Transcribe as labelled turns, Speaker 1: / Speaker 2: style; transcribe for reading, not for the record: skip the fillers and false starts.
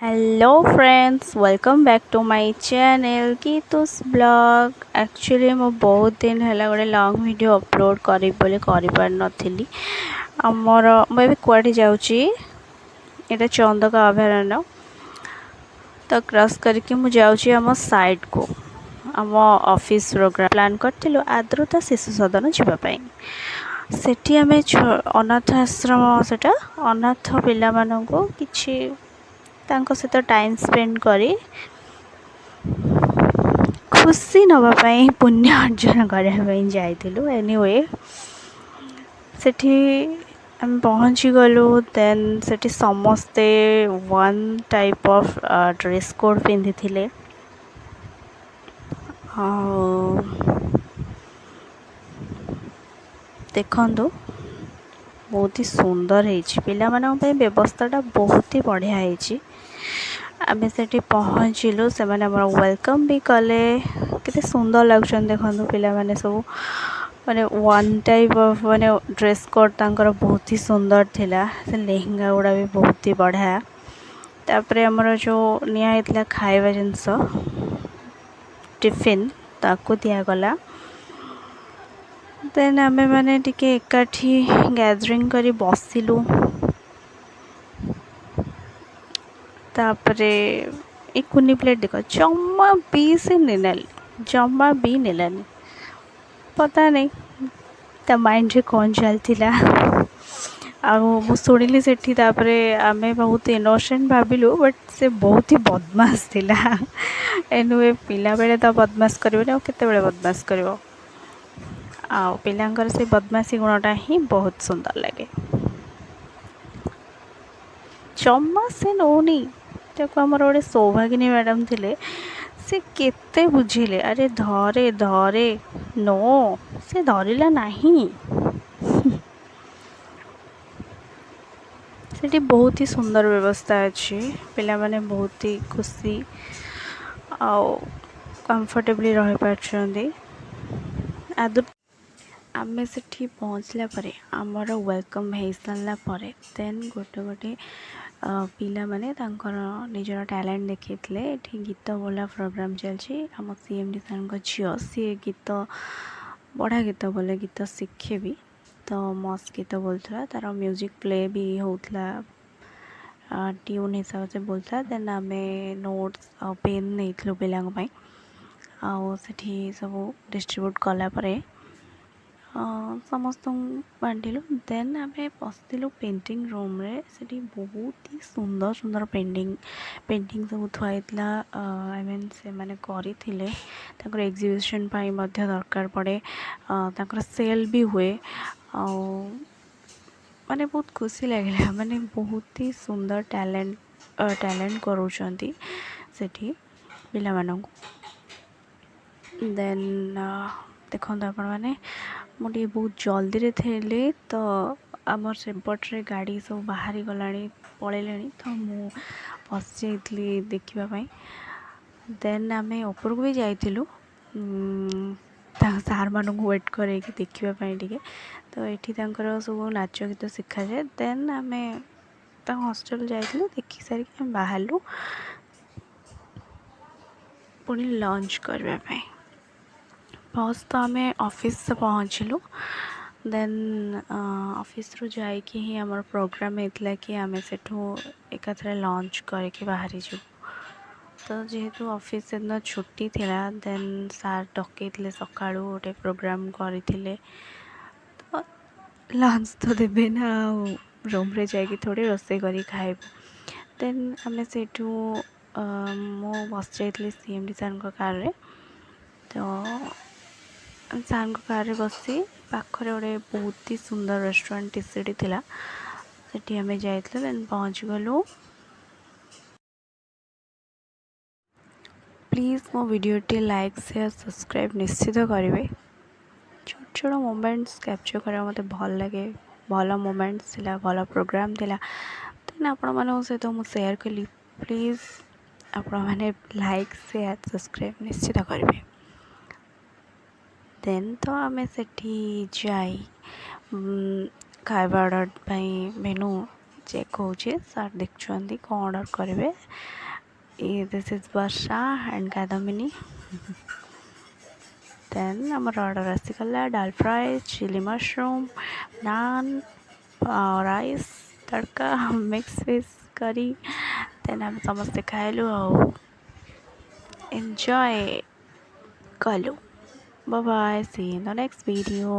Speaker 1: Hello friends welcome back to my channel Geetu's blog. Actually मो बहुत दिन है गोटे लॉन्ग वीडियो अपलोड करी बोली पार नथिली। आमर मुझे कुआडे जाऊँगी एटा चंदका अभयारण्य तो क्रॉस करके मु जाऊँगी आम साइड को आम ऑफिस प्रोग्राम प्लान करथिलु आद्रता शिशु सदन जीवाई। सेठी आमे अनाथ आश्रम सेटा अनाथ पिला मानंको किछि तांको सहित टाइम स्पेंड करी खुशी नवापाई पुण्य अर्जन करने जाइलु। एनीवे सेठी हम पहुँची गलु देन सेठी समस्ते one type of dress code पिंधि थिले। देखंतु बहुत ही सुंदर है पिला मानन पे व्यवस्थाटा बहुत ही बढ़िया है। आमे सेठी पहुँचलु से माने हमर वेलकम भी कले केते सुंदर लागछन देखंतु पिला माने सब माने वन टाइप ऑफ माने ड्रेस कोड तांकर बहुत ही सुंदर थिला। से लेहंगा गुड़ा भी बहुत ही बढ़िया। तापरे हमर जो निया हेतला खाइबा जिंस टिफिन ताको दिया गला। देन आमे माने टिके एकाठी गैदरिंग करी बसिलु। तापरे एक कुनी प्लेट देखो जम्मा भी से नेलानी पता नहीं ता माइंड रे कौन चलथिला। मु शुणिली सेठी तापरे आमे बहुत इनोसेंट भाविलु बट से बहुत ही बदमाश थिला। एनुए पिला बेले तो बदमाश करबे आ केते बेले बदमाश करबो आ पिलांकर से बदमाशी गुणटा ही बहुत सुंदर लगे। जम्मा से नौनी ताको हमर गोटे सौभागिनी मैडम थिले से केते बुझिले अरे धरे धरे नो से धरिला नहीं। सेठी बहुत ही सुंदर व्यवस्था अच्छी पिला माने बहुत ही खुशी कंफर्टेबली रह पारछंदी। आमे सेठी पहुँचला परे आमर वेलकम हो सारा परे देन गोटे गोटे पिला माने तांकर निजर टैलेंट देखिले। एठी गीत बोला प्रोग्राम चलछि आम सीएमडी सर को झियो सी गीत बढ़िया गीत बोले गीत शिखे भी तो मस्त गीत बोलता तार म्यूजिक प्ले भी होता ट्यून हिसाब से बोलता। देन आमे नोट्स पेन नहीं पिलांपाई आठी सब डिस्ट्रीब्यूट कला परे समस्त बांटिलु। देन आमे बसलु पेंटिंग रूम रे सेठी बहुत ही सुंदर सुंदर पेंटिंग सब थुआइतला। आई मीन से माने करिथिले ताकर एग्जीबिशन पाई मध्य दरकार पड़े ताकर सेल भी हुए माने बहुत खुशी लगे माने बहुत ही सुंदर टैलेंट करूछंती सेठी पिला मानंकु। देन देखो आप मुझे बहुत जल्दी रे थे तो आमर सेपटे गाड़ी सब बाहरी गला पलैले तो मु बस जाइली देखापी। देन आम ऊपर को भी जाइलु सार मान वेट कर देखापी टे तो ये सब नाच गीत शिखा जाए। देन आम हॉस्टल जाइलु देखी सारिक बाहरलु पुणी लंच करने बस तो आम ऑफिस से पहुँचलु। देन ऑफिस रू जाइकी ही आमर प्रोग्राम होता कि आम सेठू एकाथरे लंच करके बाहरी जीव तो जेहेतु ऑफिस से दिन छुट्टी थिला देन सार डकईले सका गोटे प्रोग्राम करते तो लंच तो देवे ना रूम रे जाकि थोड़े रोसे कर खाइब। देन आम सेठू मु बस जाइली सीएमडी सर कार रे तो सार कार बसी पाखरे गोटे बहुत ही सुंदर रेस्टोरेंट टीसीडी थिला सेठी आमे जाइतले। देन पहुँच गलु। प्लीज़ मो video T like share subscribe निश्चित करेंगे। छोट छोट मोमेंट्स कैप्चर करा मते भल लगे भल मोमेंट्स थिला भल प्रोग्राम थिला देन आपण मानक सहित मु शेयर कली। प्लीज़ आपण माने लाइक शेयर सब्सक्राइब निश्चित करेंगे। देन तो आम सेठी जाई खाଇବା ऑर्डर पाई मेनू चेक होचे सर देखुछंदी को ऑर्डर करेंगे this is Varsha and Kadamini then आमर ऑर्डर आसीगला dal fry chilli mushroom naan rice tadka mix fish curry then आम समस्ते खाइलु और एंजॉय कलु bye bye see in the next video.